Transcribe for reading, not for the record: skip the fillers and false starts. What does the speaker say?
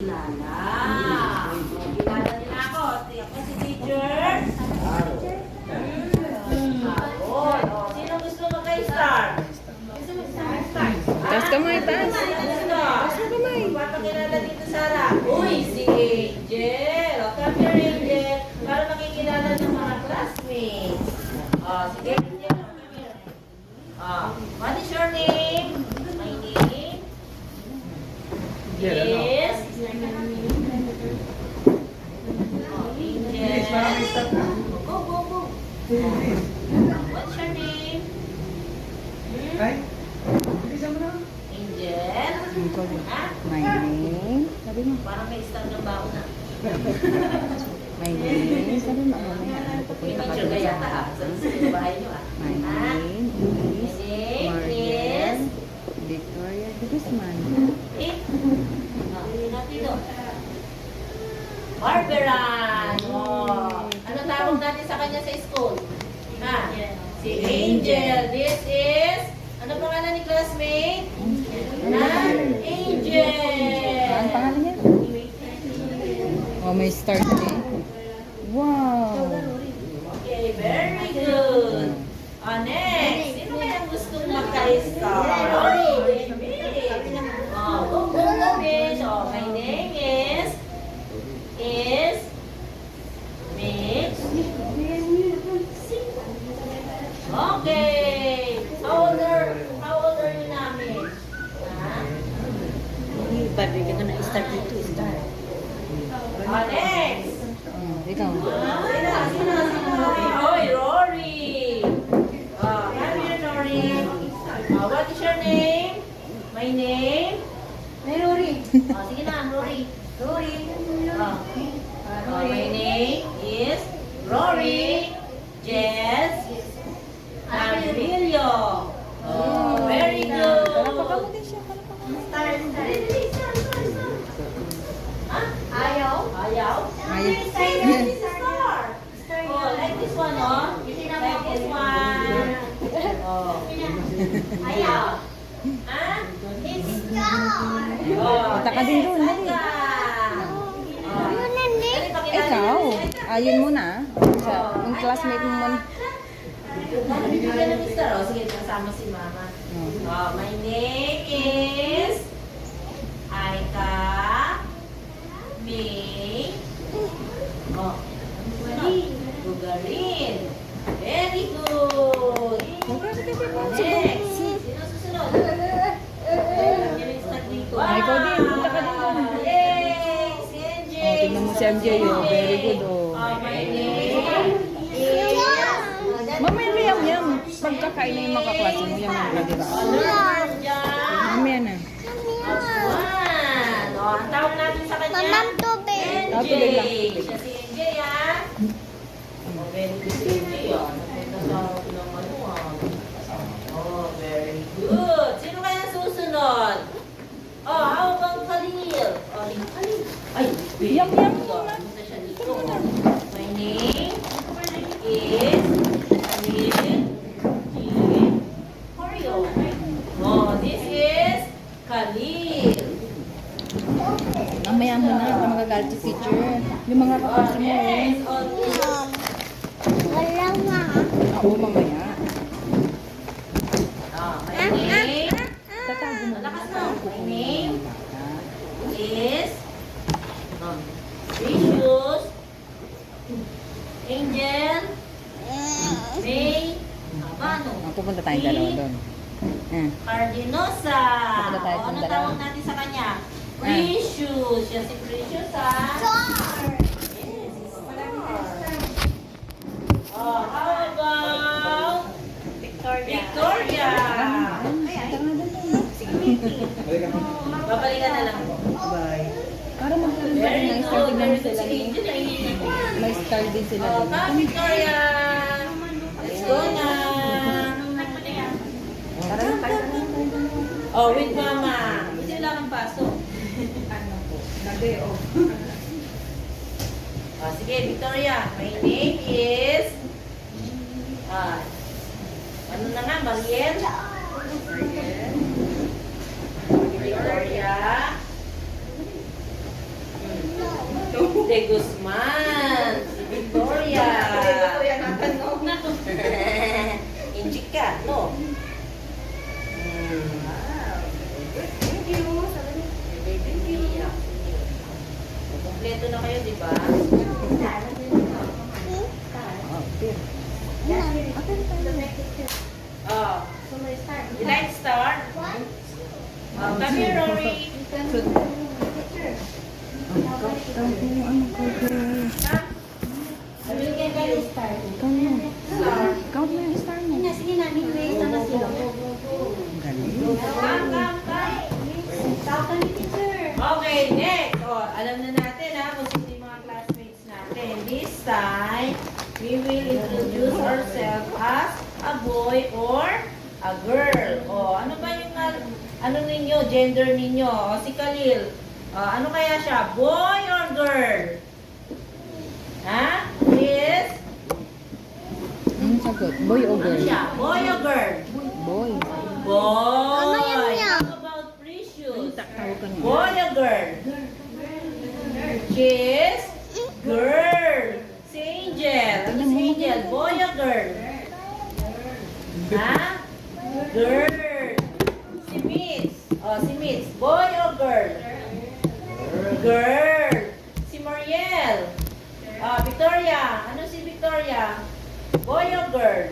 makilala. Kilala nila ako. Ako si teacher. Sino gusto magka-star? Taas kamay, taas. Taas kamay. Papakilala dito, Sarah. Uy, si Angel. Come here, Angel. Para makikilala ng mga classmates. Sige, Angel. Come here. What is your name? My name is Angel. Go, go, go. What's your name? Angel? Ha? My name. Sabi mo. Parang may star ng bao na. My name. Sabi mo. May Pupunta ka picture doon kaya sa sa bahay nyo My name is Mariel Victoria de Guzman. Barberan! Ano tawag natin sa kanya sa school? Si Angel. This is, ano pangalan ni classmate? Angel! Ano pangalan niya? Oh, may start eh. Wow! Okay, very good. Next, sino kaya gustong magka-star? Go, go, go, miss. My name is Miss. Okay. How old are you na, Miss? Babi ka na start dito, start. Next. Ikaw. Sino? Hoy, Rory. Come here, Rory. What is your name? My name? Rory. Sige na, Rory. Rory. My name is Rory Jess Avilio. Very good. Palapakan mo din siya. Palapakan mo. Ayaw? Ayaw. This is star. Like this one, Like this one. Ayaw. It's star. Punta ka din doon, dali. Ikaw. Ayun muna. Yung classmate mo muna. Bibigyan ng star. Sige, kasama si Mama. My name is Aika May Gugarin. Very good. Next. Sino susunod? Ay, ikaw din. Punta ka din doon. Yay! Si MJ. Tignan mo si MJ. Very good. My name is Mamaya mo yan. Pagkakain na yung mga kaklase mo. Yan yung di ba? Mamaya na. Ang tawag natin sa kanya? Tubig lang. Siya si MJ, ha? Very good si MJ, Napunta sa ng very good. Sino kaya susunod? How about Khalil? Khalil. Ay, Yum. Punta siya dito. My name is Khalil G. Mario. This is Khalil. Mamaya mo na. Ito magagalit si teacher. Yung mga kaklase mo. Yes. Ako mamaya. My name. Tatago mo. Malakas mo. My name is Precious Angel May Habano. Pupunta tayong dalawa doon. Cardinosa. Pupunta tayo Ano dalawa. tawag natin sa kanya? Precious. Siya si Precious, ha? Yes, how about Victoria? Babalikan na lang. Para magkaroon sila Very ng good. star din Very sila. good. May star din sila. Come, Victoria. Let's go na. With Mama. Hindi lang ang pasok. Sige, Victoria. My name is... ano na nga, Mariel? Victoria. De Guzman. Si Victoria. Injik ka, no? Kompleto na kayo, di ba? Oh. You like start? Come here, Rory. Bibigyan kayo star. Star. Count mo yung star mo. Sige na, anyway, sana sila. Come. Okay, next. Oh, alam na natin ha kung sino yung mga classmates natin. This time, we will introduce ourselves as a boy or a girl. Oh, ano ba yung ano ninyo, gender ninyo? O, si Khalil. Ano kaya siya? Boy or girl? Ha? Yes? Anong sagot? Boy o Ano girl? siya? Boy or girl? Boy. Boy. How about Precious? Tawag ka naman. Boy or girl? She's girl. Si Angel. Ano si Angel? Boy or girl? Ha? Girl. Si Miss. Oh, si Miss. Boy or girl? Girl. Si Mariel. Victoria. Ano si Victoria? Boy or girl?